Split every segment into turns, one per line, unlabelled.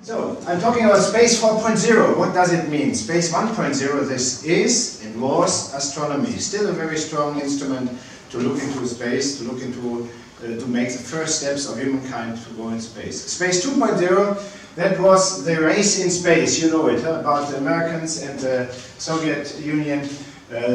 So, I'm talking about Space 4.0. What does it mean? Space 1.0, this is and was astronomy. Still a very strong instrument to look into space, to look into, to make the first steps of humankind to go in space. Space 2.0, that was the race in space, you know it, about the Americans and the Soviet Union.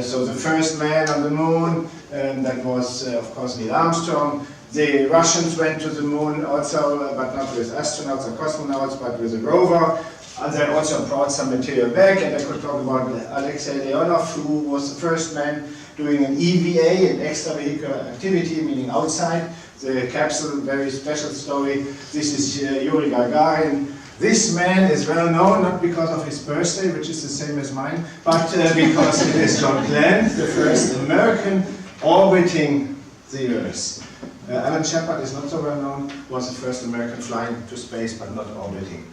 So the first man on the moon, that was of course Neil Armstrong. The Russians went to the moon also, but not with astronauts or cosmonauts, but with a rover. And they also brought some material back, and I could talk about Alexei Leonov, who was the first man doing an EVA, an extravehicular activity, meaning outside the capsule, very special story. This is Yuri Gagarin. This man is well known, not because of his birthday, which is the same as mine, but because it is John Glenn, the first American orbiting the Earth. Alan Shepard is not so well known, was the first American flying to space but not orbiting.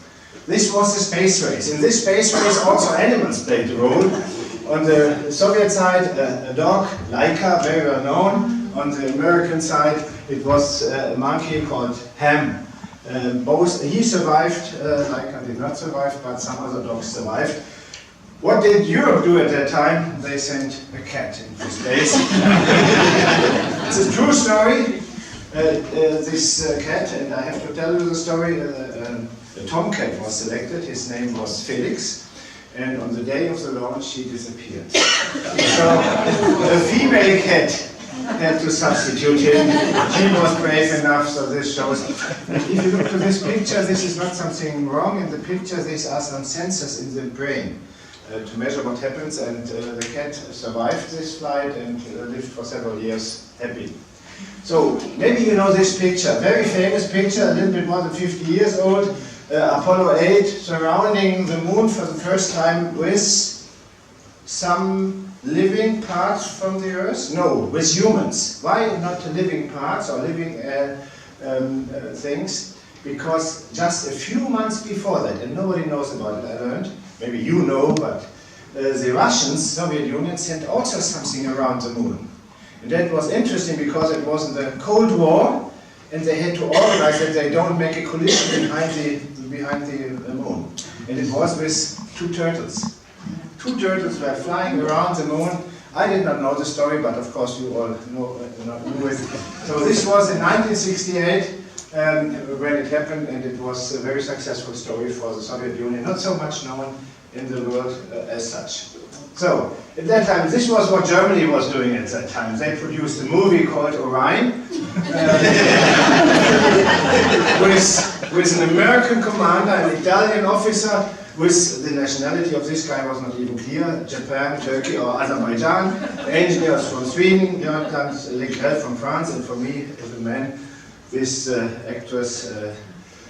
This was the space race. In this space race also animals played a role. On the Soviet side, a dog, Laika, very well known. On the American side, it was a monkey called Ham. He survived, Laika did not survive, but some other dogs survived. What did Europe do at that time? They sent a cat into space. It's a true story. This cat, and I have to tell you the story, a tomcat was selected. His name was Felix, and on the day of the launch he disappeared. So a female cat had to substitute him. She was brave enough, so this shows. If you look to this picture, this is not something wrong in the picture. These are some sensors in the brain to measure what happens, and the cat survived this flight and lived for several years happy. So, maybe you know this picture, very famous picture, a little bit more than 50 years old, Apollo 8 surrounding the moon for the first time with some living parts from the Earth? No, with humans. Why not living parts or living things? Because just a few months before that, and nobody knows about it, I learned, maybe you know, but the Russians, Soviet Union, sent also something around the moon. And that was interesting because it was in the Cold War, and they had to organize that they don't make a collision behind the moon. And it was with two turtles. Two turtles were flying around the moon. I did not know the story, but of course you all knew it. So this was in 1968 when it happened, and it was a very successful story for the Soviet Union, not so much known in the world as such. So, at that time, this was what Germany was doing at that time. They produced a movie called Orion with an American commander, an Italian officer, with the nationality of this guy was not even clear, Japan, Turkey or Azerbaijan. The engineers from Sweden, Jörgland Leclerc from France, and for me, as a man, this actress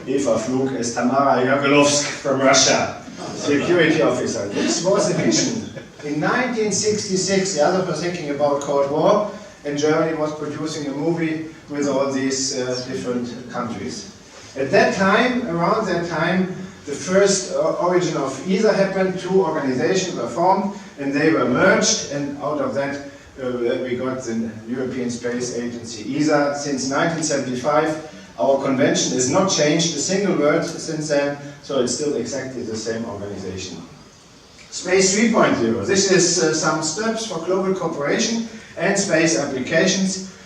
Eva Flug as Tamara Jagelowsk from Russia, security officer. This was a vision. In 1966, the others were thinking about Cold War, and Germany was producing a movie with all these different countries. At that time, around that time, the first origin of ESA happened. Two organizations were formed, and they were merged, and out of that we got the European Space Agency, ESA. Since 1975, our convention has not changed a single word since then, so it's still exactly the same organization. Space 3.0. This is some steps for global cooperation and space applications,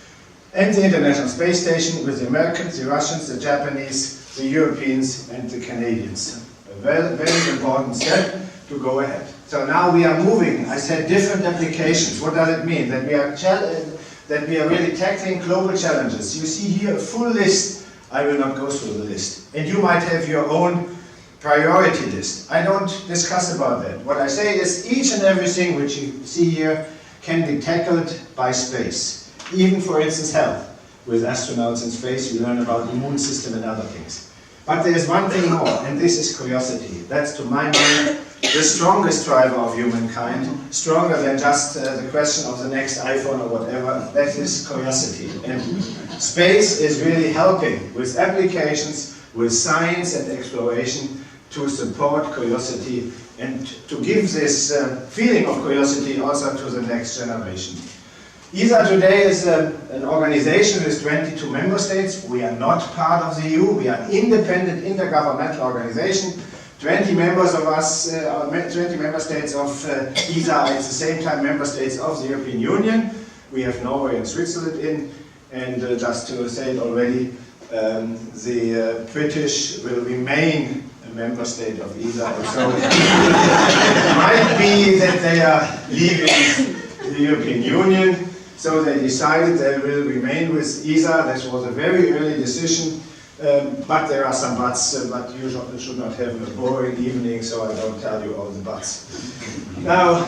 and the International Space Station with the Americans, the Russians, the Japanese, the Europeans and the Canadians. A very, very important step to go ahead. So now we are moving, I said different applications. What does it mean? That we are really tackling global challenges. You see here a full list. I will not go through the list. And you might have your own priority list. I don't discuss about that. What I say is each and everything which you see here can be tackled by space. Even, for instance, health. With astronauts in space, you learn about the immune system and other things. But there is one thing more, and this is curiosity. That's, to my mind, the strongest driver of humankind, stronger than just the question of the next iPhone or whatever. That is curiosity. And space is really helping with applications, with science and exploration to support curiosity and to give this feeling of curiosity also to the next generation. ESA today is an organization with 22 member states. We are not part of the EU. We are an independent intergovernmental organization. 20 members of us, 20 member states of ESA are at the same time member states of the European Union. We have Norway and Switzerland in, and just to say it already, the British will remain a member state of ESA, and so it might be that they are leaving the European Union. So they decided they will remain with ESA. This was a very early decision, but there are some buts, but you should not have a boring evening, so I don't tell you all the buts. Now,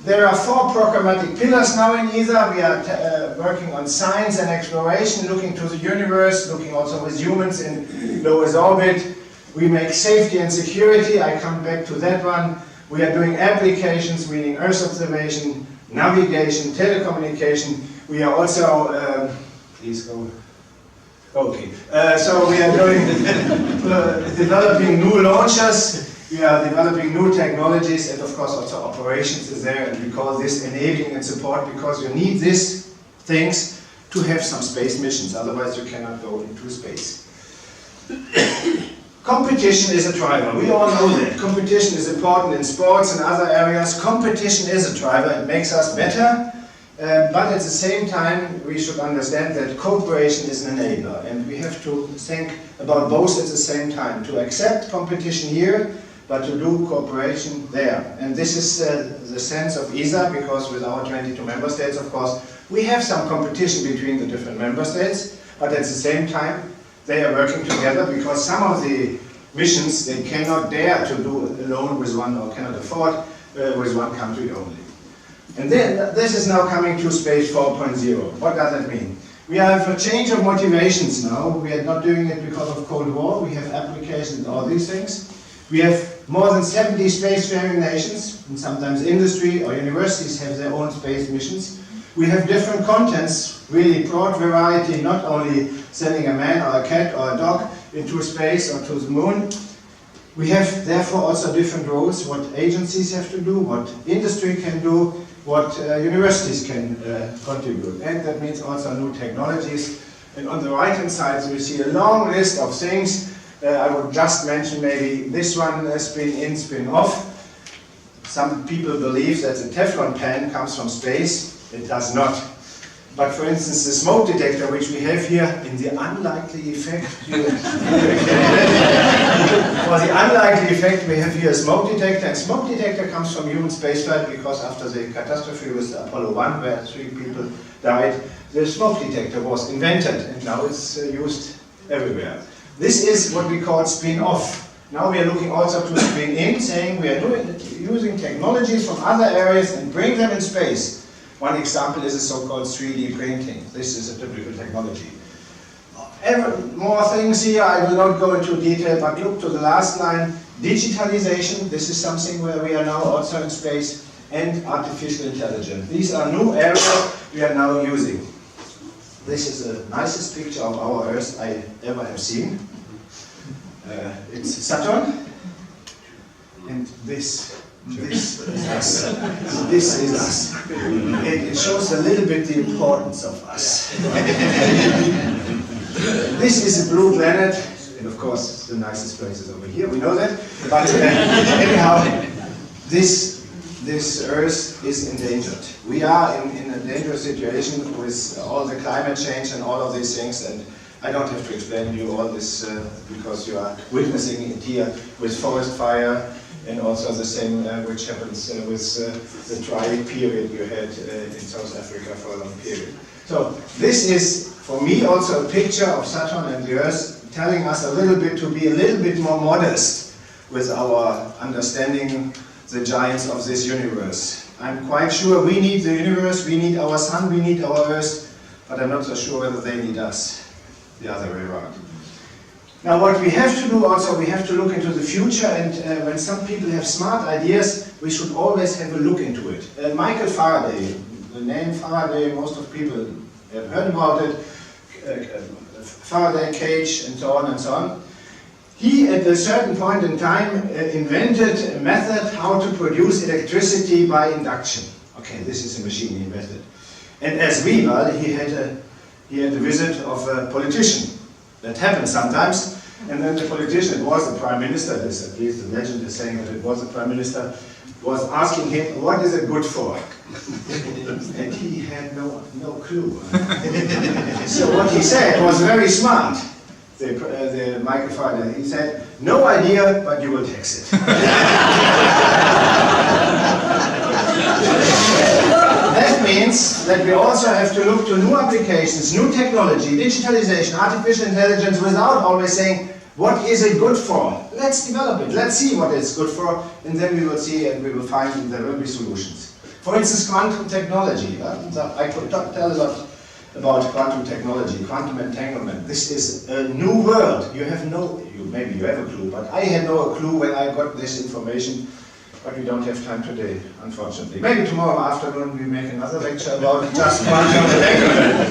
there are 4 programmatic pillars now in ESA. We are working on science and exploration, looking to the universe, looking also with humans in low Earth orbit. We make safety and security. I come back to that one. We are doing applications, meaning Earth observation, navigation, telecommunication. We are also, please go. Okay. So we are doing developing new launchers. We are developing new technologies, and of course also operations is there, and we call this enabling and support, because you need these things to have some space missions, otherwise you cannot go into space. Competition is a driver, we all know that. Competition is important in sports and other areas. Competition is a driver, it makes us better, but at the same time we should understand that cooperation is an enabler, and we have to think about both at the same time, to accept competition here, but to do cooperation there. And this is the sense of ESA, because with our 22 member states, of course, we have some competition between the different member states, but at the same time, they are working together, because some of the missions they cannot dare to do alone with one, or cannot afford with one country only. And then, this is now coming to Space 4.0. What does that mean? We have a change of motivations now. We are not doing it because of Cold War. We have applications and all these things. We have more than 70 spacefaring nations, and sometimes industry or universities have their own space missions. We have different contents, really broad variety, not only sending a man or a cat or a dog into space or to the moon. We have therefore also different roles, what agencies have to do, what industry can do, what universities can contribute. And that means also new technologies. And on the right hand side we see a long list of things. I would just mention maybe this one, spin in, spin off. Some people believe that the Teflon pan comes from space. It does not. But for instance, the smoke detector, which we have here, in the unlikely effect, for the unlikely effect, we have here a smoke detector. And smoke detector comes from human spaceflight, because after the catastrophe with Apollo 1, where 3 people died, the smoke detector was invented, and now it's used everywhere. This is what we call spin-off. Now we are looking also to spin-in, saying we are using technologies from other areas and bring them in space. One example is a so-called 3D printing. This is a typical technology. More things here, I will not go into detail, but look to the last line. Digitalization, this is something where we are now also in space, and artificial intelligence. These are new areas we are now using. This is the nicest picture of our Earth I ever have seen. It's Saturn, and this is us. This is us. It shows a little bit the importance of us. This is a blue planet, and of course the nicest place is over here, we know that. But anyhow, this Earth is endangered. We are in a dangerous situation with all the climate change and all of these things, and I don't have to explain to you all this because you are witnessing it here with forest fire, and also the same which happens with the dry period you had in South Africa for a long period. So this is, for me, also a picture of Saturn and the Earth, telling us a little bit to be a little bit more modest with our understanding the giants of this universe. I'm quite sure we need the universe, we need our sun, we need our Earth, but I'm not so sure whether they need us, the other way around. Now what we have to do also, we have to look into the future, and when some people have smart ideas, we should always have a look into it. Michael Faraday, the name Faraday, most of people have heard about it, Faraday cage and so on and so on. He, at a certain point in time, invented a method how to produce electricity by induction. Okay, this is a machine he invented. And as well, he had the visit of a politician. That happens sometimes. And then the politician, it was the Prime Minister, this, at least the legend is saying that it was the Prime Minister, was asking him, what is it good for? And he had no clue. So what he said was very smart, the microfighter. He said, no idea, but you will tax it. That means that we also have to look to new applications, new technology, digitalization, artificial intelligence, without always saying, what is it good for? Let's develop it, let's see what it's good for, and then we will see and we will find there will be solutions. For instance, quantum technology. I could tell a lot about quantum technology, quantum entanglement. This is a new world. Maybe you have a clue, but I had no clue when I got this information. But we don't have time today, unfortunately. Maybe tomorrow afternoon we make another lecture about just quantum entanglement.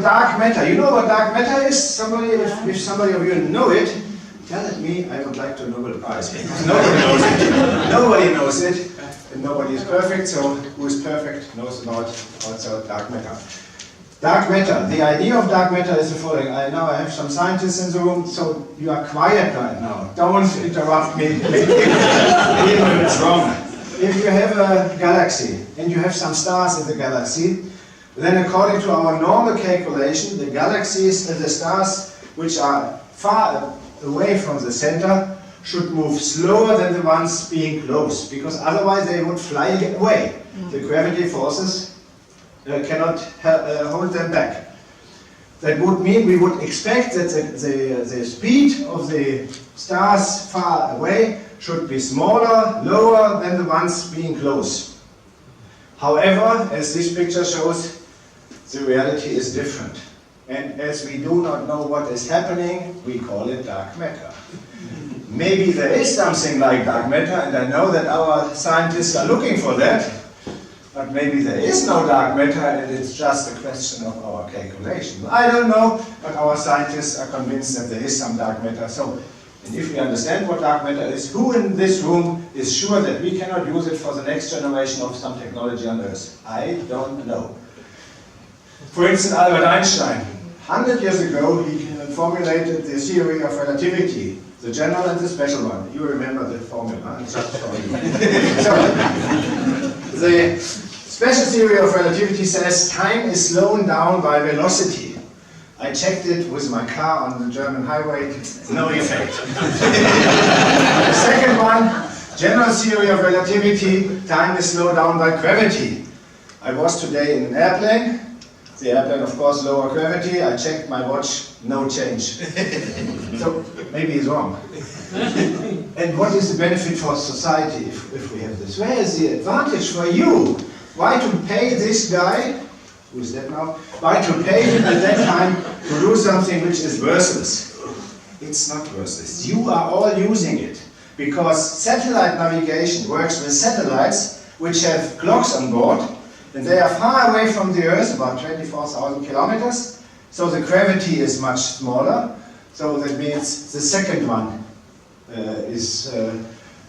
Dark matter. You know what dark matter is? If somebody of you know it, tell it me. I would like to Nobel Prize because nobody knows it. Nobody knows it, and nobody is perfect. So who is perfect knows about also dark matter. Dark matter. The idea of dark matter is the following. Now I have some scientists in the room, so you are quiet right now. Don't interrupt me, even if it's wrong. If you have a galaxy and you have some stars in the galaxy, then according to our normal calculation, the galaxies and the stars which are far away from the center should move slower than the ones being close, because otherwise they would fly away. The gravity forces cannot hold them back. That would mean we would expect that the speed of the stars far away should be smaller, lower than the ones being close. However, as this picture shows, the reality is different. And as we do not know what is happening, we call it dark matter. Maybe there is something like dark matter, and I know that our scientists are looking for that. But maybe there is no dark matter and it's just a question of our calculation. I don't know, but our scientists are convinced that there is some dark matter. And if we understand what dark matter is, who in this room is sure that we cannot use it for the next generation of some technology on Earth? I don't know. For instance, Albert Einstein. 100 years ago, he formulated the theory of relativity, the general and the special one. You remember the formula, it's just for you. The special theory of relativity says time is slowed down by velocity. I checked it with my car on the German highway, no effect. The second one, general theory of relativity, time is slowed down by gravity. I was today in an airplane. The airplane, of course, lower gravity. I checked my watch, no change. So maybe it's wrong. And what is the benefit for society if we have this? Where is the advantage for you? Why to pay this guy, who is that now? Why to pay him at that time to do something which is worthless? It's not worthless. You are all using it. Because satellite navigation works with satellites which have clocks on board, and they are far away from the Earth, about 24,000 kilometers. So the gravity is much smaller. So that means the second one is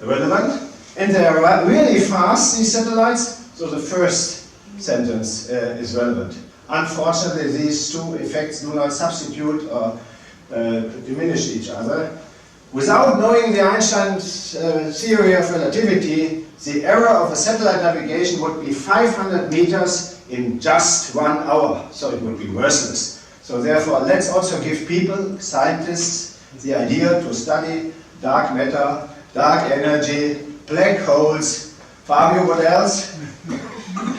relevant. And they are really fast, these satellites. So the first sentence is relevant. Unfortunately, these two effects do not substitute or diminish each other. Without knowing the Einstein theory of relativity, the error of a satellite navigation would be 500 meters in just 1 hour. So it would be worthless. So therefore, let's also give people, scientists, the idea to study dark matter, dark energy, black holes. Fabio, what else?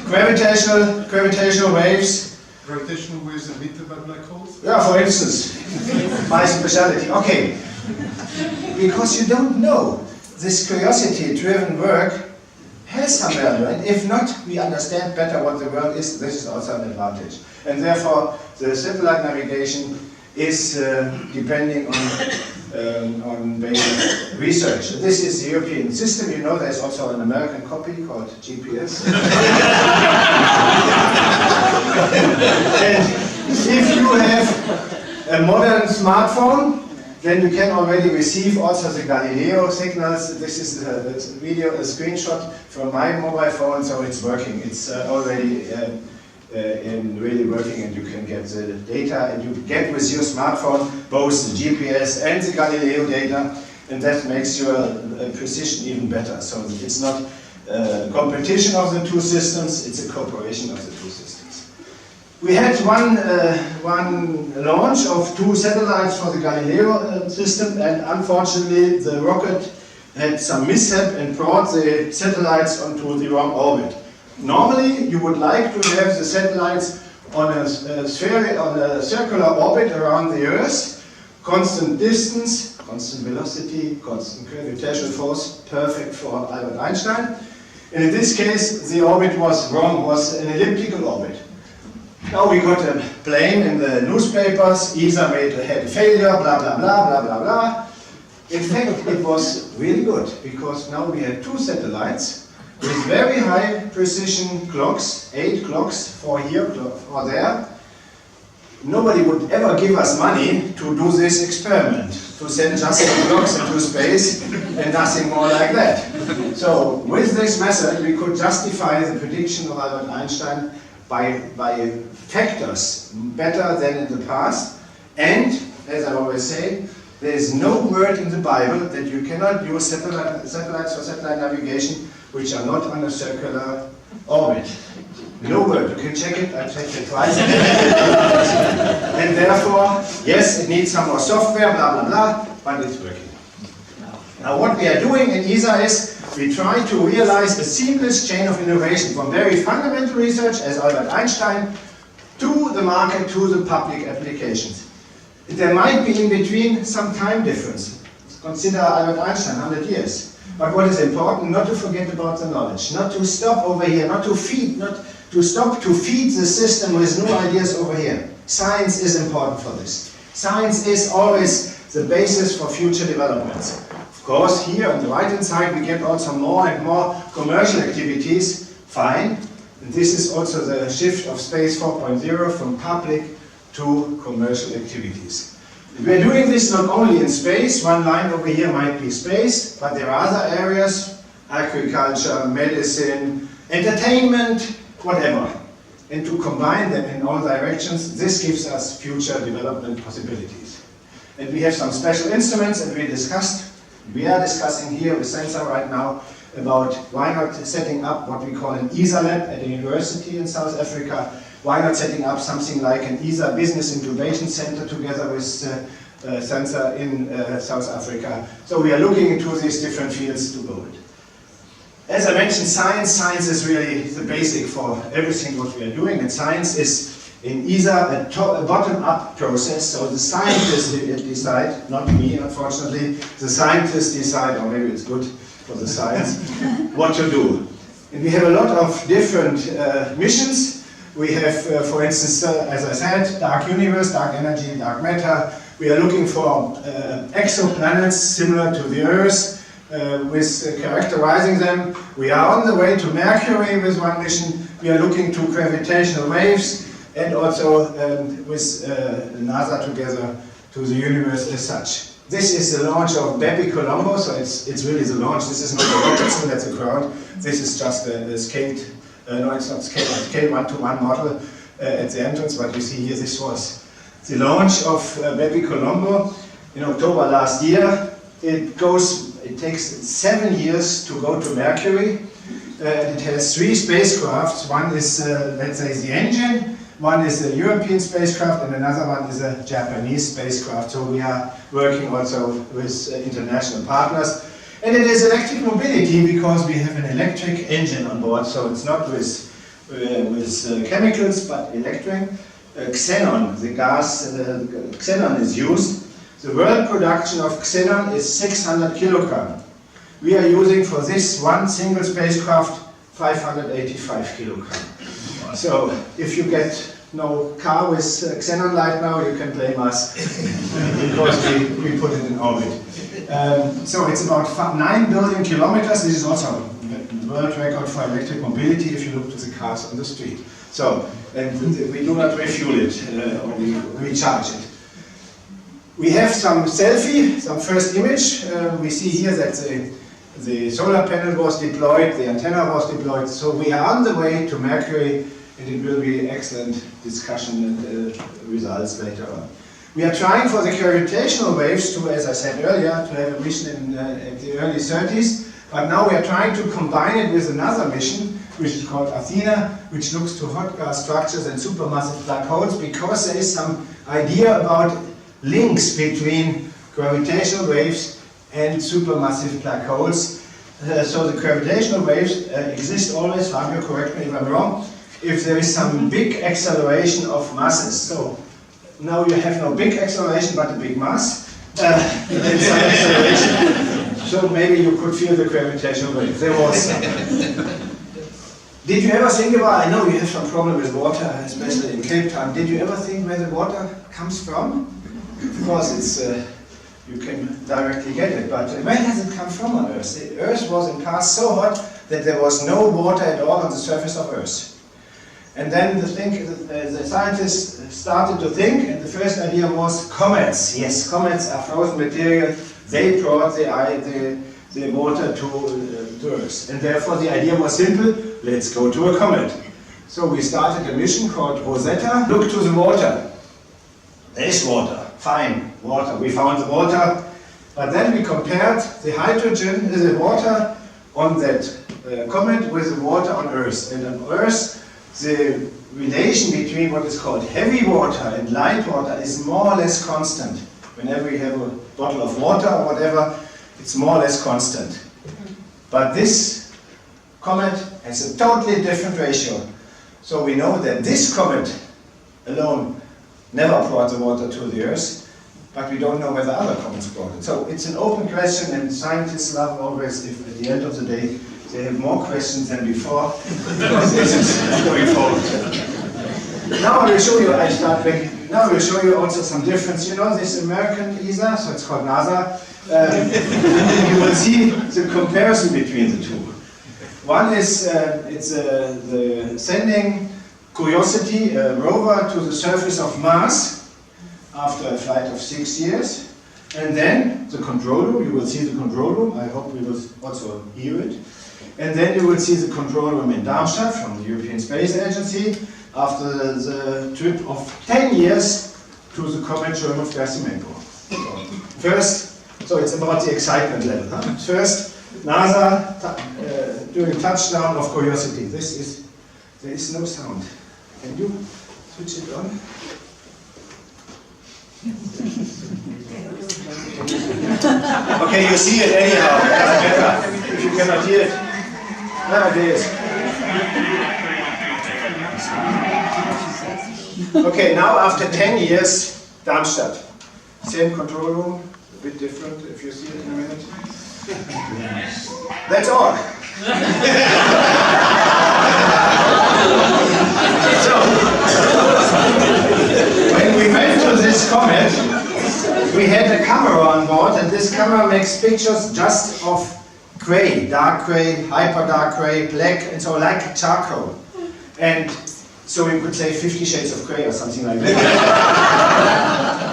Gravitational waves.
Gravitational waves emitted by black holes?
Yeah, for instance. My specialty. Okay. Because you don't know. This curiosity-driven work has some value, and if not, we understand better what the world is. This is also an advantage. And therefore, the satellite navigation is depending on basic research. This is the European system. You know there's also an American copy called GPS. And if you have a modern smartphone, Then you can already receive also the Galileo signals. This is a video, a screenshot from my mobile phone, so it's working. It's already really working, and you can get the data, and you get with your smartphone both the GPS and the Galileo data, and that makes your precision even better. So it's not a competition of the two systems, it's a cooperation of the two systems. We had one launch of 2 satellites for the Galileo system, and unfortunately the rocket had some mishap and brought the satellites onto the wrong orbit. Normally you would like to have the satellites on a circular orbit around the Earth, constant distance, constant velocity, constant gravitational force, perfect for Albert Einstein. And in this case the orbit was wrong, was an elliptical orbit. Now we got a blame in the newspapers, ESA had a failure, blah blah blah blah blah blah. In fact, it was really good, because now we had 2 satellites with very high precision clocks, 8 clocks for here, for there. Nobody would ever give us money to do this experiment, to send just some clocks into space and nothing more like that. So with this method we could justify the prediction of Albert Einstein by factors better than in the past. And, as I always say, there is no word in the Bible that you cannot use satellites for satellite navigation which are not on a circular orbit. No word. You can check it. I checked it twice. And therefore, yes, it needs some more software, blah blah blah, but it's working. Now what we are doing in ESA is we try to realize a seamless chain of innovation from very fundamental research as Albert Einstein to the market, to the public applications. There might be in between some time difference. Consider Albert Einstein, 100 years. But what is important, not to forget about the knowledge, not to stop over here, not to stop to feed the system with new ideas over here. Science is important for this. Science is always the basis for future developments. Of course, here on the right-hand side we get also more and more commercial activities, fine. And this is also the shift of Space 4.0 from public to commercial activities. We are doing this not only in space, one line over here might be space, but there are other areas, agriculture, medicine, entertainment, whatever. And to combine them in all directions, this gives us future development possibilities. And we have some special instruments, and we are discussing here with Sensor right now about why not setting up what we call an ESA lab at a university in South Africa. Why not setting up something like an ESA Business Incubation Center together with Sensor in South Africa. So we are looking into these different fields to build. As I mentioned, science is really the basic for everything what we are doing, and science is in ESA a bottom-up process, so the scientists decide, not me unfortunately, the scientists decide, or maybe it's good for the science, what to do. And we have a lot of different missions. We have, for instance, as I said, dark universe, dark energy, dark matter. We are looking for exoplanets similar to the Earth, with characterizing them. We are on the way to Mercury with one mission. We are looking to gravitational waves, and also with NASA together to the universe as such. This is the launch of Bepi Colombo, so it's really the launch. This is not a rocket, so that's a ground. This is just a scaled, no, it's not scaled, scale 1-to-1 model at the entrance, but you see here this was the launch of Bepi Colombo in October last year. It takes 7 years to go to Mercury. It has 3 spacecrafts. One is, let's say, the engine. One is a European spacecraft, and another one is a Japanese spacecraft. So we are working also with international partners. And it is electric mobility because we have an electric engine on board. So it's not with chemicals, but electric. Xenon, the gas, xenon is used. The world production of xenon is 600 kilogram. We are using for this one single spacecraft 585 kilogram. So if you get no car with xenon light now, you can blame us because we put it in orbit. So it's about 9 billion kilometers. This is also the world record for electric mobility if you look to the cars on the street. So, and we do not refuel it, only recharge it. We have some selfie, some first image. We see here that the solar panel was deployed, the antenna was deployed, so we are on the way to Mercury, and it will be excellent discussion and results later on. We are trying for the gravitational waves to, as I said earlier, to have a mission in the early 30s, but now we are trying to combine it with another mission, which is called Athena, which looks to hot gas structures and supermassive black holes, because there is some idea about links between gravitational waves and supermassive black holes. So the gravitational waves exist always, Fabio, correct me if I'm wrong, if there is some big acceleration of masses. So now you have no big acceleration but a big mass and some acceleration. So maybe you could feel the gravitational wave. There was some. Did you ever think about, I know you have some problem with water, especially in Cape Town, did you ever think where the water comes from? Of course, it's, you can directly get it, but where does it come from on Earth? The Earth was in the past so hot that there was no water at all on the surface of Earth. And then the scientists started to think, and the first idea was comets. Yes, comets are frozen material. They brought the water to Earth. And therefore the idea was simple, let's go to a comet. So we started a mission called Rosetta. Look to the water. There is water. Fine, water. We found the water. But then we compared the hydrogen, the water on that comet with the water on Earth. And on Earth, the relation between what is called heavy water and light water is more or less constant. Whenever you have a bottle of water or whatever, it's more or less constant. But this comet has a totally different ratio. So we know that this comet alone never brought the water to the Earth, but we don't know whether other comets brought it. So it's an open question, and scientists love always, if at the end of the day they have more questions than before, because this is going forward. Now I will show you, now I will show you also some difference. You know this American ESA, so it's called NASA. You will see the comparison between the two. One is, the sending Curiosity, a rover, to the surface of Mars after a flight of 6 years. And then the control room, you will see the control room, I hope we will also hear it. And then you will see the control room in Darmstadt from the European Space Agency after the trip of 10 years to the comet Schirm of Gerasimenko. First, so it's about the excitement level. Huh? First, NASA doing touchdown of Curiosity. There is no sound. Can you switch it on? Okay, you see it anyhow. If you cannot hear it. There it is. Okay, now after 10 years, Darmstadt. Same control room, a bit different if you see it in a minute. That's all. So, when we went to this comet, we had a camera on board, and this camera makes pictures just of gray, dark gray, hyper dark gray, black, and so like charcoal. And so we could say 50 shades of gray or something like that.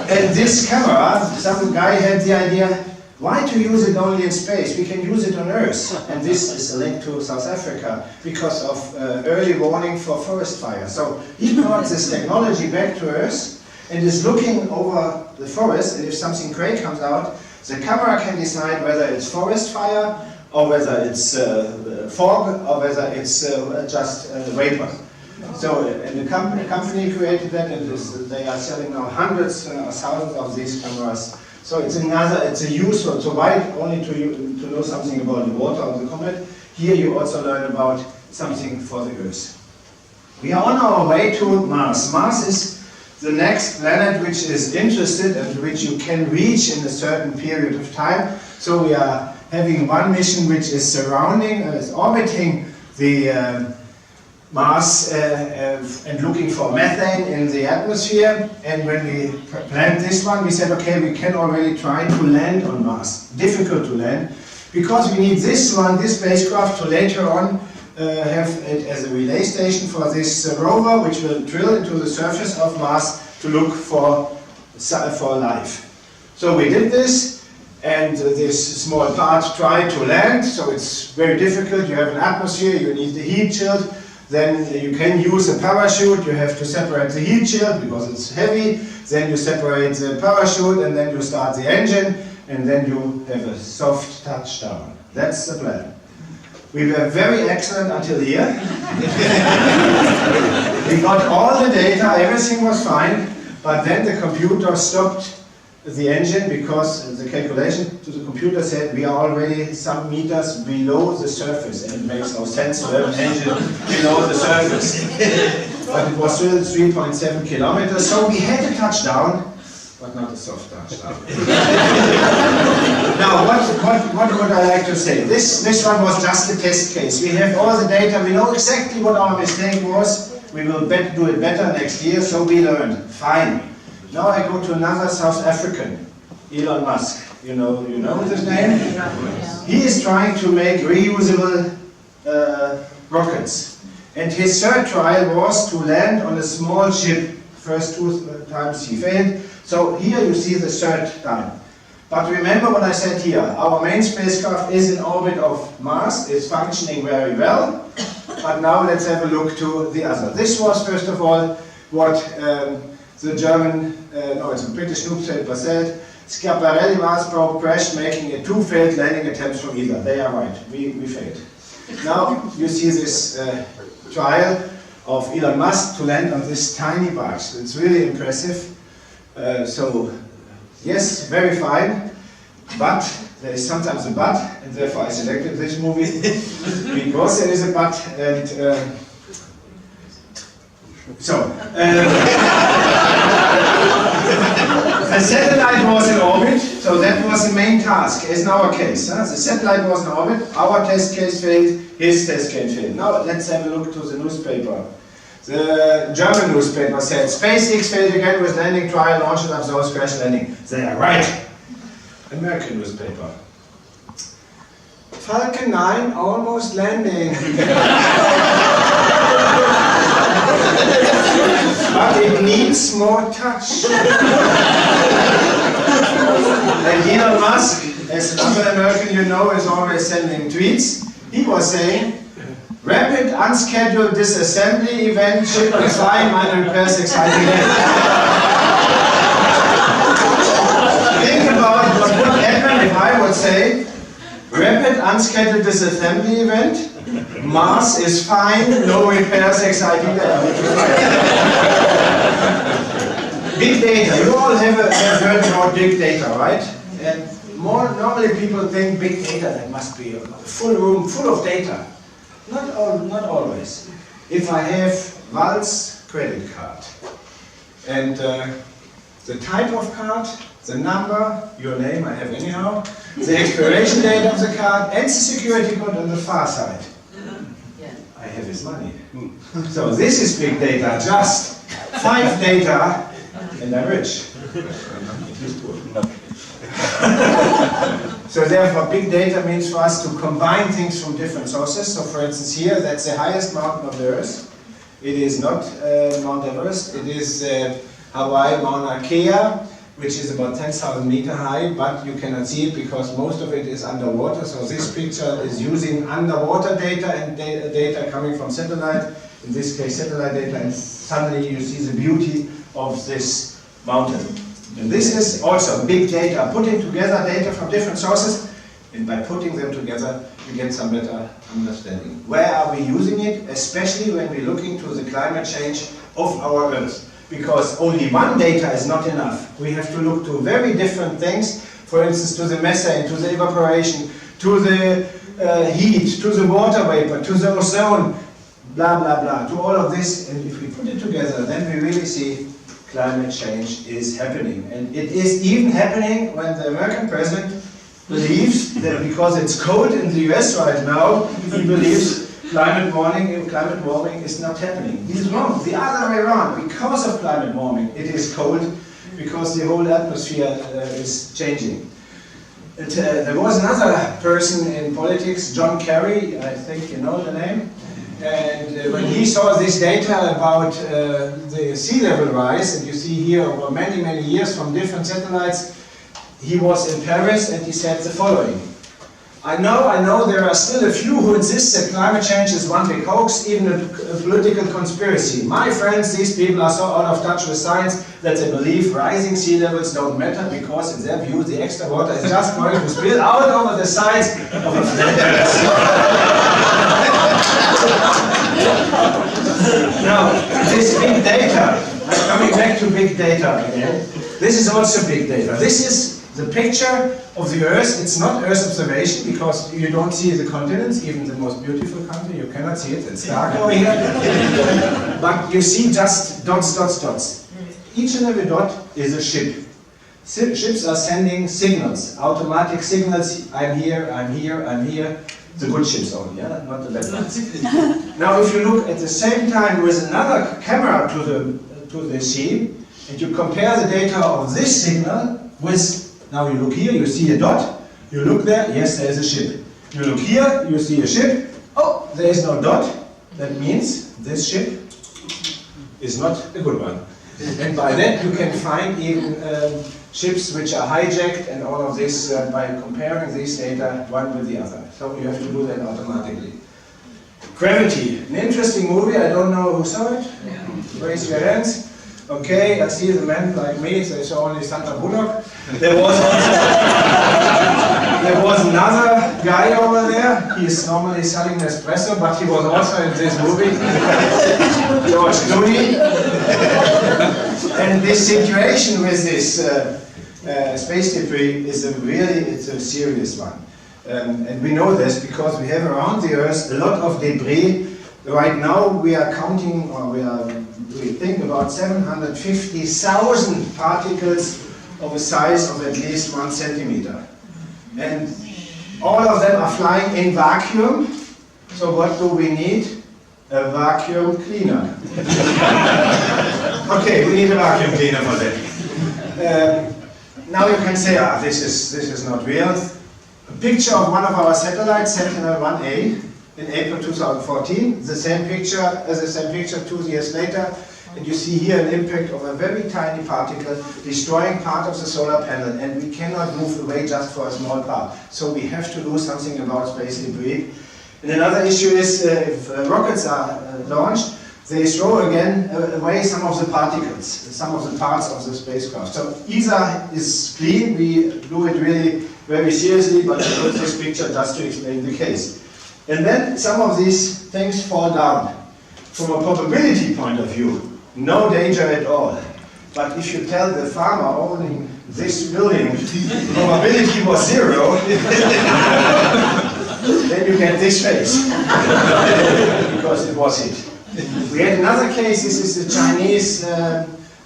And this camera, some guy had the idea, why to use it only in space? We can use it on Earth. And this is a link to South Africa because of early warning for forest fire. So he brought this technology back to Earth and is looking over the forest, and if something gray comes out, the camera can decide whether it's forest fire or whether it's fog or whether it's just vapor. So and the company created that, and they are selling now hundreds or thousands of these cameras. So it's a use, so why only to know something about the water on the comet. Here you also learn about something for the Earth. We are on our way to Mars. Mars is the next planet which is interested and which you can reach in a certain period of time. So we are having one mission which is orbiting the Mars and looking for methane in the atmosphere. And when we planned this one, we said, okay, we can already try to land on Mars. Difficult to land, because we need this spacecraft, to later on have it as a relay station for this rover, which will drill into the surface of Mars to look for life. So we did this, and this small part tried to land, so it's very difficult. You have an atmosphere, you need the heat shield, then you can use a parachute, you have to separate the heat shield because it's heavy, then you separate the parachute, and then you start the engine, and then you have a soft touchdown. That's the plan. We were very excellent until here. We got all the data, everything was fine, but then the computer stopped the engine because the calculation to the computer said we are already some meters below the surface, and it makes no sense to have an engine below the surface. But it was still 3.7 kilometers, so we had a touchdown, but not a soft touchdown. Now, what would I like to say? This one was just a test case. We have all the data, we know exactly what our mistake was, we will do it better next year, so we learned. Fine. Now I go to another South African, Elon Musk. You know his name? He is trying to make reusable rockets. And his third trial was to land on a small ship. First 2 times he failed. So here you see the third time. But remember what I said here. Our main spacecraft is in orbit of Mars. It's functioning very well. But now let's have a look to the other. This was, first of all, what the German, it's a British newspaper said. Schiaparelli Mars probe crashed, making it 2 failed landing attempts from either. They are right. We failed. Now you see this trial of Elon Musk to land on this tiny box. It's really impressive. So, yes, very fine, but there is sometimes a but, and therefore I selected this movie, because there is a but, and the satellite was in orbit, so that was the main task, as in our case. The satellite was in orbit, our test case failed, his test case failed. Now let's have a look to the newspaper. The German newspaper said, SpaceX failed again with landing trial, launch and observes crash landing. They are right. American newspaper. Falcon 9 almost landing. But it needs more touch. And Elon Musk, as another American you know, is always sending tweets. He was saying, rapid unscheduled disassembly event, ship is flying, minor repairs, exciting end. Think about what would happen if I would say, rapid unscheduled disassembly event, Mars is fine, no repairs, exciting end. Big data, you all have heard about big data, right? And normally people think big data, that must be a full room full of data. Not always. If I have Walt's credit card and the type of card, the number, your name I have anyhow, the expiration date of the card and the security code on the far side, I have his money. So this is big data, just 5 data and I'm rich. So therefore, big data means for us to combine things from different sources. So for instance here, that's the highest mountain of the Earth. It is not Mount Everest, it is Hawaii, Mauna Kea, which is about 10,000 meters high, but you cannot see it because most of it is underwater. So this picture is using underwater data and data coming from satellite, in this case satellite data, and suddenly you see the beauty of this mountain. And this is also big data, putting together data from different sources, and by putting them together, you get some better understanding. Where are we using it? Especially when we're looking to the climate change of our Earth. Because only one data is not enough. We have to look to very different things, for instance, to the methane, to the evaporation, to the heat, to the water vapor, to the ozone, blah, blah, blah, to all of this. And if we put it together, then we really see climate change is happening. And it is even happening when the American president believes that because it's cold in the US right now, he believes climate warming is not happening. He's wrong, the other way around. Because of climate warming, it is cold, because the whole atmosphere is changing. There was another person in politics, John Kerry, I think you know the name. And when he saw this data about the sea level rise, and you see here over many, many years from different satellites, he was in Paris and he said the following. I know there are still a few who insist that climate change is one big hoax, even a political conspiracy. My friends, these people are so out of touch with science that they believe rising sea levels don't matter because in their view the extra water is just going to spill out over the sides of a flat Earth. Now, this big data, I'm coming back to big data again. This is also big data. This is the picture of the Earth. It's not Earth observation because you don't see the continents, even the most beautiful country, you cannot see it, it's dark over here. But you see just dots, dots, dots. Each and every dot is a ship. Ships are sending signals, automatic signals, I'm here, I'm here, I'm here. The good ships only, yeah? Not the bad ones. Now if you look at the same time with another camera to the sea, and you compare the data of this signal with, now you look here, you see a dot, you look there, yes, there is a ship. You look here, you see a ship, oh, there is no dot, that means this ship is not a good one. And by that you can find even ships which are hijacked and all of this by comparing these data one with the other. So you have to do that automatically. Gravity, an interesting movie, I don't know who saw it. Raise your hands. Okay, I see the men like me, they saw only Sandra Bullock. There was another guy over there, he is normally selling Nespresso, but he was also in this movie, George Clooney. And this situation with this space debris is it's a serious one. And we know this because we have around the Earth a lot of debris. Right now we are counting, or we think about 750,000 particles of a size of at least 1 centimeter. And all of them are flying in vacuum. So what do we need? A vacuum cleaner. Okay, we need a vacuum cleaner for that. Now you can say, this is not real. A picture of one of our satellites, Sentinel-1A, in April 2014, the same picture 2 years later, and you see here an impact of a very tiny particle destroying part of the solar panel, and we cannot move away just for a small part. So we have to do something about space debris. And another issue is if rockets are launched, they throw again away some of the particles, some of the parts of the spacecraft. So ESA is clean, we do it really very seriously, but I put this picture just to explain the case. And then some of these things fall down. From a probability point of view, no danger at all. But if you tell the farmer owning this building, probability was 0, then you get this face. Because it was it. We had another case, this is the Chinese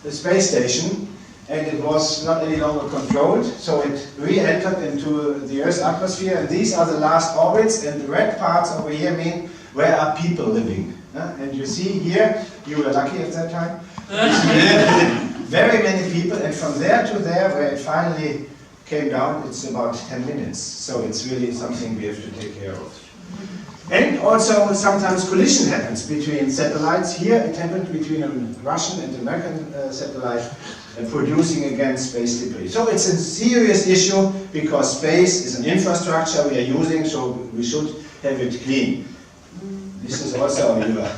space station, and it was not any longer controlled, so it re-entered into the Earth's atmosphere, and these are the last orbits, and the red parts over here mean where are people living. And you see here, you were lucky at that time, very many people, and from there to there, where it finally came down, it's about 10 minutes, so it's really something we have to take care of. And also sometimes collision happens between satellites. Here it happened between a Russian and American satellite producing again space debris. So it's a serious issue because space is an infrastructure we are using, so we should have it clean. This is also you know it.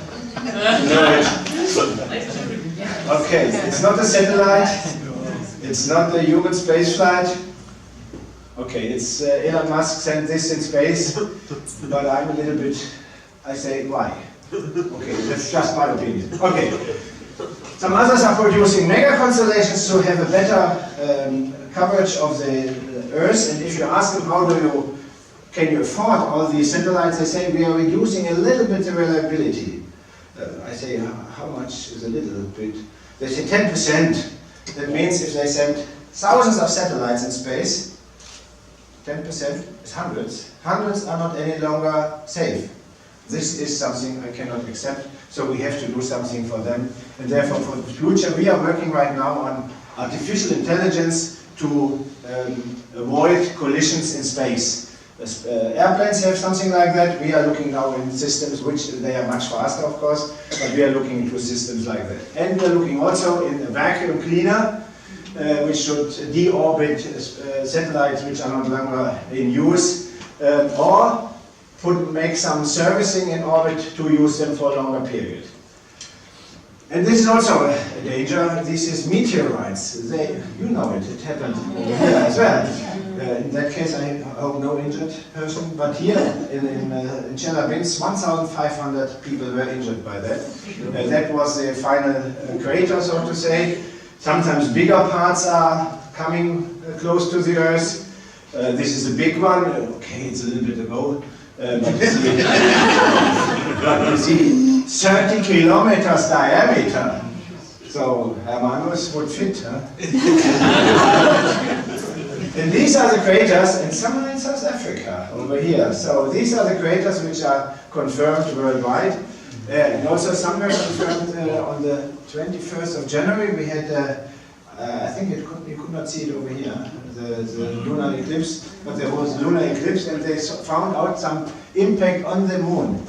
Okay, it's not a satellite, it's not a human space flight. Okay, it's Elon Musk sent this in space, but I'm a little bit, I say, why? Okay, that's just my opinion. Okay, some others are producing mega constellations to have a better coverage of the Earth, and if you ask them can you afford all these satellites, they say we are reducing a little bit the reliability. I say, how much is a little bit? They say 10%. That means if they send thousands of satellites in space, 10% is hundreds. Hundreds are not any longer safe. This is something I cannot accept, so we have to do something for them. And therefore, for the future, we are working right now on artificial intelligence to avoid collisions in space. Airplanes have something like that. We are looking now in systems which they are much faster, of course, but we are looking into systems like that. And we are looking also in a vacuum cleaner which should deorbit satellites which are no longer in use, or make some servicing in orbit to use them for a longer period. And this is also a danger. This is meteorites. You know it, it happened over here as well. In that case, I hope no injured person, but here in Chelyabinsk, 1,500 people were injured by that. That was the final crater, so to say. Sometimes bigger parts are coming close to the Earth. This is a big one. Okay, it's a little bit ago. But you see 30 kilometers diameter. So Hermanus would fit, huh? And these are the craters, and some are in South Africa, over here. So these are the craters which are confirmed worldwide. And also some were confirmed on the 21st of January. We had, I think you could not see it over here, the lunar eclipse, but there was lunar eclipse, and they found out some impact on the moon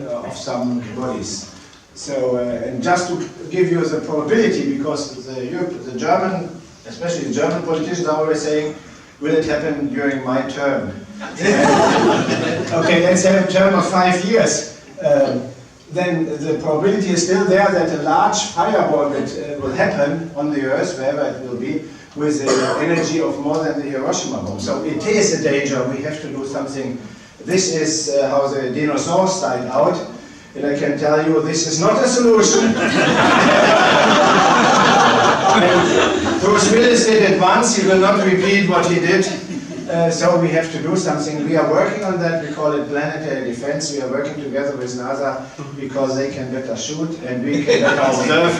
of some bodies. So, and just to give you the probability, because the German, especially the German politicians are always saying, will it happen during my term? Okay, let's have a term of 5 years. Then the probability is still there that a large fireball will happen on the Earth, wherever it will be, with the energy of more than the Hiroshima bomb. So it is a danger, we have to do something. This is how the dinosaurs died out, and I can tell you this is not a solution. Bruce Willis did it once, he will not repeat what he did. So we have to do something. We are working on that, we call it planetary defense. We are working together with NASA because they can better shoot and we can better observe.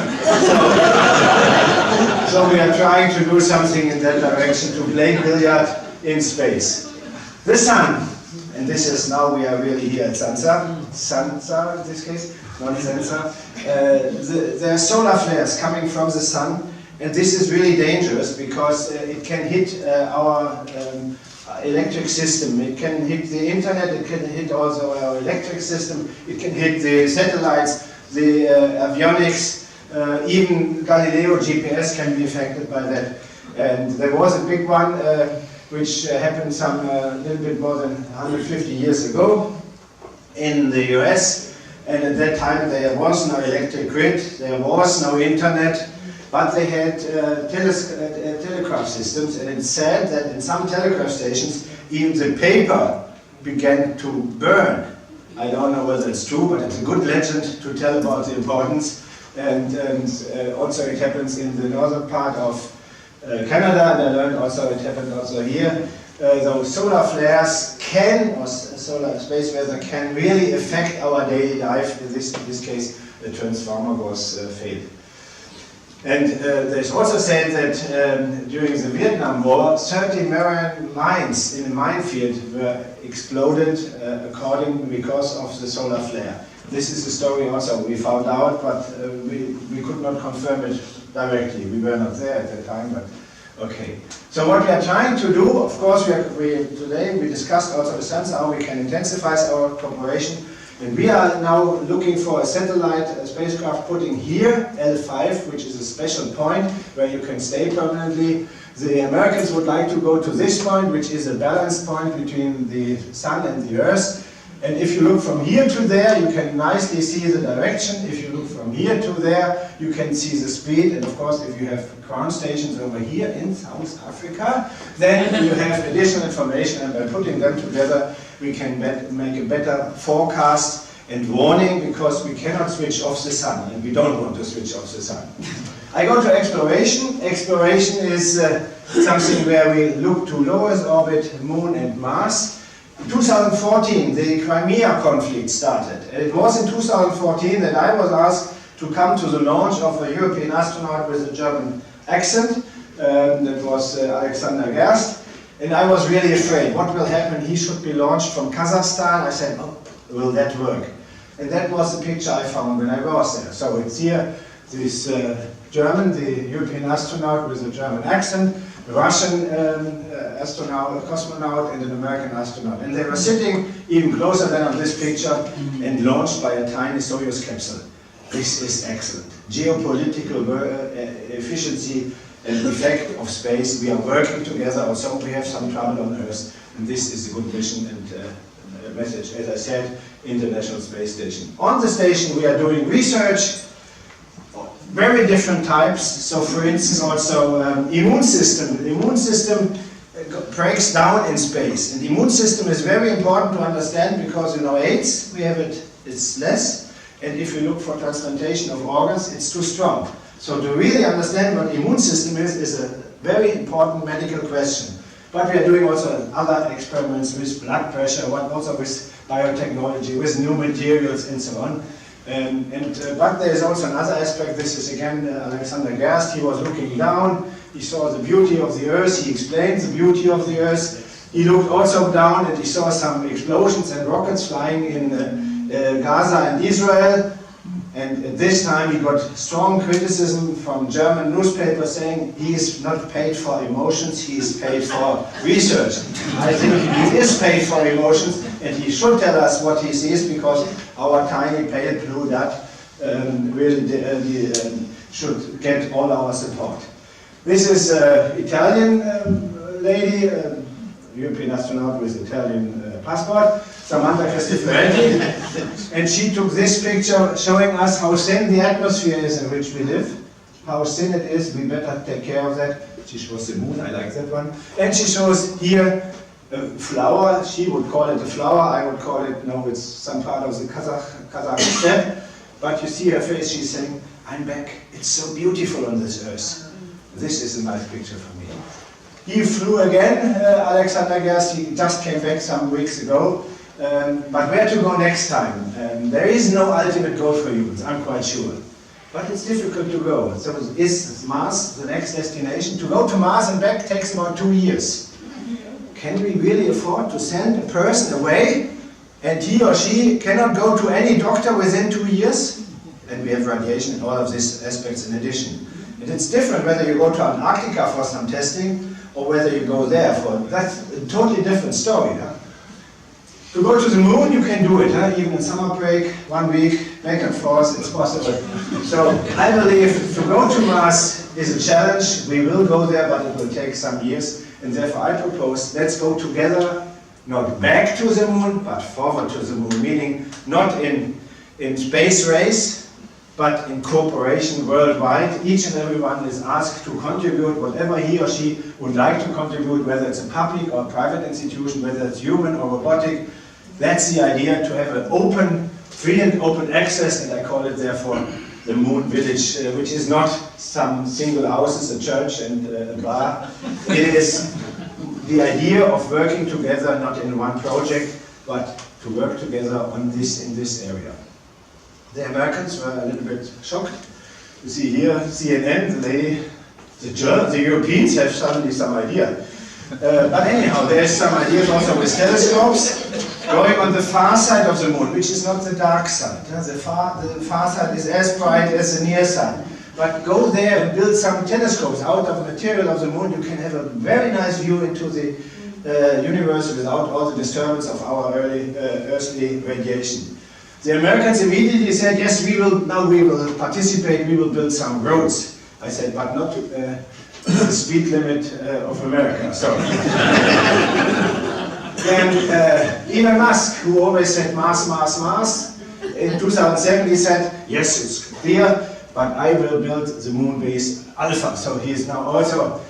So we are trying to do something in that direction, to play billiard in space. The sun, and this is now we are really here at Sansa in this case, not Sansa. There are solar flares coming from the sun. And this is really dangerous because it can hit our electric system. It can hit the internet, it can hit also our electric system, it can hit the satellites, the avionics, even Galileo GPS can be affected by that. And there was a big one which happened some little bit more than 150 years ago in the US. And at that time there was no electric grid, there was no internet. But they had telegraph systems, and it's said that in some telegraph stations, even the paper began to burn. I don't know whether it's true, but it's a good legend to tell about the importance. And also it happens in the northern part of Canada, and I learned also it happened also here. Those solar flares can, or solar space weather can really affect our daily life. In this case, the transformer was failed. And there's also said that during the Vietnam War, 30 marine mines in a minefield were exploded because of the solar flare. This is a story also we found out, but we could not confirm it directly. We were not there at that time, but okay. So what we are trying to do, of course, today we discussed also with Sansa how we can intensify our cooperation. And we are now looking for a satellite, a spacecraft putting here, L5, which is a special point where you can stay permanently. The Americans would like to go to this point, which is a balanced point between the Sun and the Earth. And if you look from here to there, you can nicely see the direction. If you look from here to there, you can see the speed. And of course, if you have ground stations over here in South Africa, then you have additional information. And by putting them together, we can make a better forecast and warning, because we cannot switch off the sun, and we don't want to switch off the sun. I go to exploration. Exploration is something where we look to low Earth orbit, Moon and Mars. In 2014, the Crimea conflict started. And it was in 2014 that I was asked to come to the launch of a European astronaut with a German accent. That was Alexander Gerst. And I was really afraid. What will happen? He should be launched from Kazakhstan. I said, oh, will that work? And that was the picture I found when I was there. So it's here, this German, the European astronaut with a German accent, a Russian astronaut, a cosmonaut, and an American astronaut. And they were sitting even closer than on this picture and launched by a tiny Soyuz capsule. This is excellent. Geopolitical efficiency and effect of space. We are working together, although we have some trouble on Earth, and this is a good mission and message. As I said, International Space Station. On the station we are doing research, very different types. So for instance also immune system. The immune system breaks down in space, and the immune system is very important to understand because AIDS, we have it's less, and if you look for transplantation of organs, it's too strong. So to really understand what the immune system is a very important medical question. But we are doing also other experiments with blood pressure, also with biotechnology, with new materials and so on. But there is also another aspect. This is again Alexander Gerst. He was looking down, he saw the beauty of the Earth, he explained the beauty of the Earth. He looked also down and he saw some explosions and rockets flying in Gaza and Israel. And at this time he got strong criticism from German newspapers saying he is not paid for emotions, he is paid for research. I think he is paid for emotions, and he should tell us what he sees, because our tiny pale blue dot really should get all our support. This is an Italian lady, European astronaut with Italian passport, Samantha Cristoforetti, and she took this picture showing us how thin the atmosphere is in which we live, how thin it is. We better take care of that. She shows the moon, I like that one. And she shows here a flower. She would call it a flower, I would call it, no, it's some part of the Kazakh steppe. But you see her face, she's saying, I'm back, it's so beautiful on this earth. This is a nice picture for me. He flew again, Alexander Gerst, he just came back some weeks ago. But where to go next time? There is no ultimate goal for humans, I'm quite sure. But it's difficult to go. So is Mars the next destination? To go to Mars and back takes about 2 years. Can we really afford to send a person away and he or she cannot go to any doctor within 2 years? And we have radiation and all of these aspects in addition. And it's different whether you go to Antarctica for some testing or whether you go there for, that's a totally different story. Huh? To go to the moon, you can do it, huh? Even in summer break, 1 week, back and forth, it's possible. So I believe to go to Mars is a challenge. We will go there, but it will take some years. And therefore I propose, let's go together, not back to the moon, but forward to the moon, meaning not in space race, but in cooperation worldwide. Each and everyone is asked to contribute whatever he or she would like to contribute, whether it's a public or private institution, whether it's human or robotic. That's the idea, to have an open, free and open access, and I call it therefore the Moon Village, which is not some single houses, a church and a bar. It is the idea of working together, not in one project, but to work together on this, in this area. The Americans were a little bit shocked. You see here, CNN, the lady, the Europeans have suddenly some idea. But anyhow, there's some ideas also with telescopes going on the far side of the moon, which is not the dark side. The far side is as bright as the near side. But go there and build some telescopes out of the material of the moon. You can have a very nice view into the universe without all the disturbance of our earthly radiation. The Americans immediately said, yes, now we will participate, we will build some roads. I said, but not the speed limit of America. So. And Elon Musk, who always said Mars, Mars, Mars, in 2007 he said, yes, it's clear, but I will build the moon base Alpha. So he is now also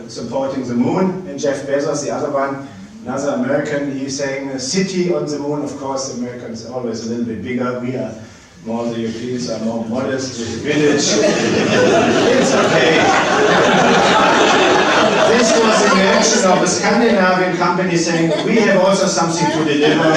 supporting the moon. And Jeff Bezos, the other one, another American, he's saying a city on the moon. Of course, the Americans are always a little bit bigger. We are more, the Europeans are more modest with the village. It's okay. This was the reaction of a Scandinavian company saying, we have also something to deliver.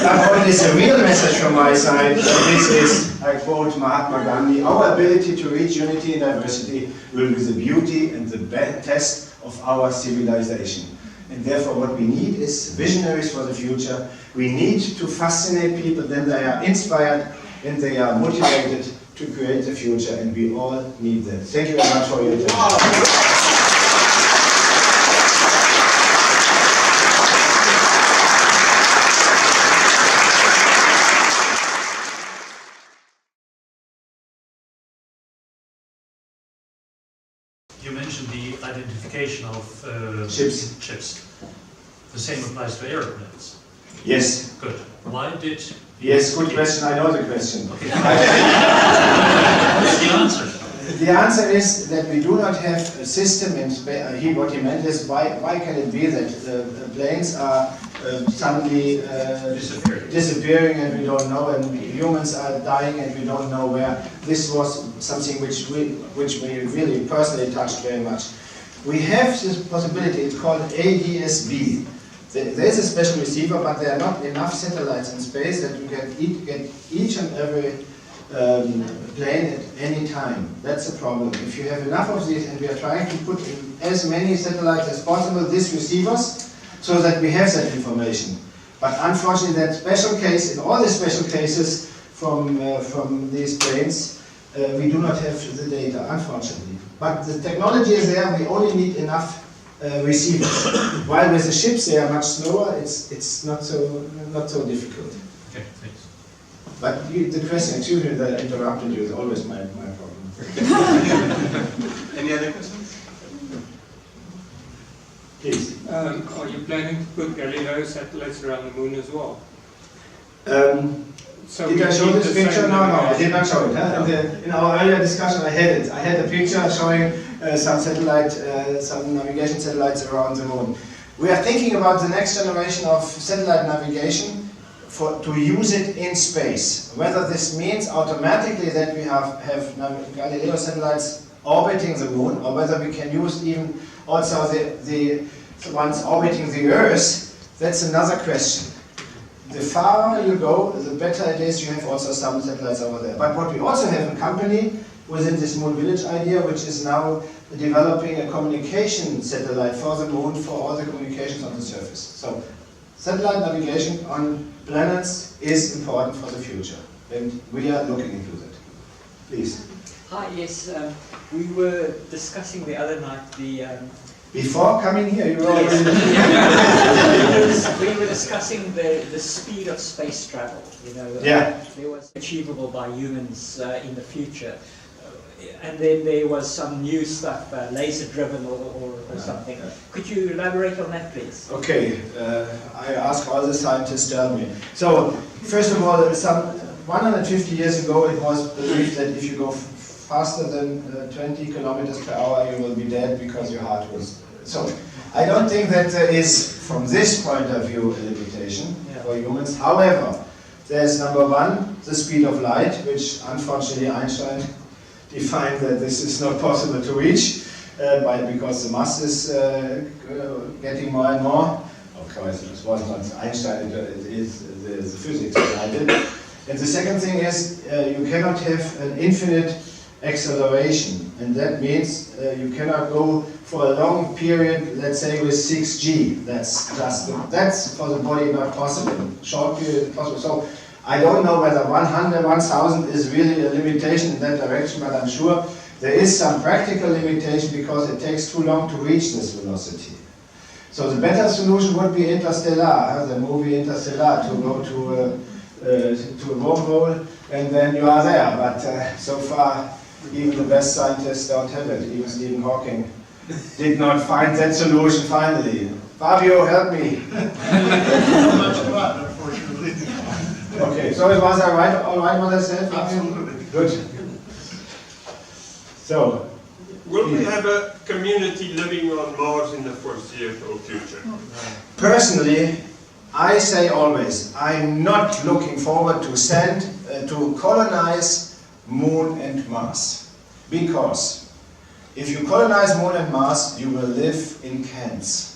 But what is a real message from my side, this is, I quote Mahatma Gandhi, our ability to reach unity and diversity will be the beauty and the test of our civilization. And therefore what we need is visionaries for the future. We need to fascinate people, then they are inspired and they are motivated to create the future, and we all need that. Thank you very much for your attention.
You mentioned the identification of
Chips.
The same applies to airplanes.
Yes.
Good. Why did...
Yes, good question. I know the question.
Okay. What's the answer?
The answer is that we do not have a system in space. What he meant is why can it be that planes are suddenly disappearing and we don't know, and humans are dying and we don't know where. This was something which we really personally touched very much. We have this possibility, it's called ADS-B. There is a special receiver, but there are not enough satellites in space that you can get each and every plane at any time. That's a problem. If you have enough of these, and we are trying to put in as many satellites as possible, these receivers, so that we have that information. But unfortunately, that special case, in all the special cases from these planes, we do not have the data, unfortunately. But the technology is there, we only need enough receivers. While with the ships they are much slower, it's not so difficult.
Okay, thanks.
But the question, excuse me that I interrupted you, is always my problem.
Any other questions?
Please.
Are you planning to put Galileo satellites around the moon as well? So
did I show this picture? No, I did not show it. Huh? In our earlier discussion, I had it. I had a picture showing some navigation satellites around the moon. We are thinking about the next generation of satellite navigation to use it in space. Whether this means automatically that we have Galileo satellites orbiting the moon, or whether we can use even also the ones orbiting the Earth, that's another question. The farther you go, the better it is. You have also some satellites over there. But what we also have a company within this Moon Village idea, which is now developing a communication satellite for the moon for all the communications on the surface. So satellite navigation on planets is important for the future, and we are looking into that. Please.
Hi, yes, we were discussing the other night the...
Before coming here, you were already...
we were discussing the speed of space travel, you know, there was achievable by humans in the future. And then there was some new stuff, laser-driven or something. Could you elaborate on that, please?
Okay, I ask all the scientists tell me. So, first of all, some 150 years ago it was believed that if you go faster than 20 kilometers per hour you will be dead because your heart was... So, I don't think that there is, from this point of view, a limitation for humans. However, there's number one, the speed of light, which unfortunately Einstein defined that this is not possible to reach because the mass is getting more and more. Of course, it was not Einstein, it is the physics behind it. And the second thing is you cannot have an infinite acceleration, and that means you cannot go for a long period, let's say with 6G. That's for the body not possible. Short period possible. So I don't know whether 100, 1000 is really a limitation in that direction, but I'm sure there is some practical limitation because it takes too long to reach this velocity. So the better solution would be Interstellar, the movie Interstellar, to go to a wormhole and then you are there. But so far, even the best scientists don't have it. Even Stephen Hawking did not find that solution finally. Fabio, help me.
Not much of that, unfortunately.
Okay, so was I right, all right what I said?
Absolutely.
Good. So,
will we have a community living on Mars in the foreseeable future?
Personally, I say always, I'm not looking forward to to colonize Moon and Mars. Because if you colonize Moon and Mars, you will live in camps.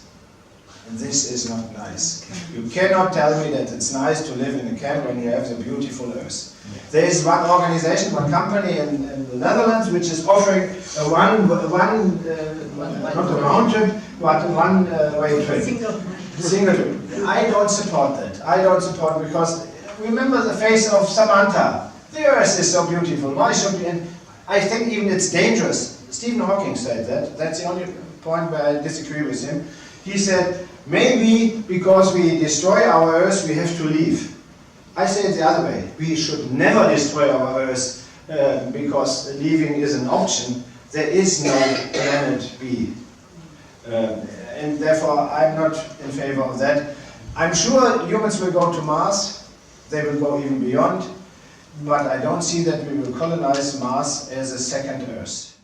And this is not nice. You cannot tell me that it's nice to live in a camp when you have the beautiful Earth. There is one organization, one company in the Netherlands which is offering not a round trip, but a one-way trip. Single trip. I don't support that. I don't support because remember the face of Samantha. The Earth is so beautiful. Why should we? And I think even it's dangerous. Stephen Hawking said that. That's the only point where I disagree with him. He said, maybe because we destroy our Earth, we have to leave. I say it the other way. We should never destroy our Earth because leaving is an option. there is no planet B. And therefore I'm not in favor of that. I'm sure humans will go to Mars, they will go even beyond, but I don't see that we will colonize Mars as a second Earth.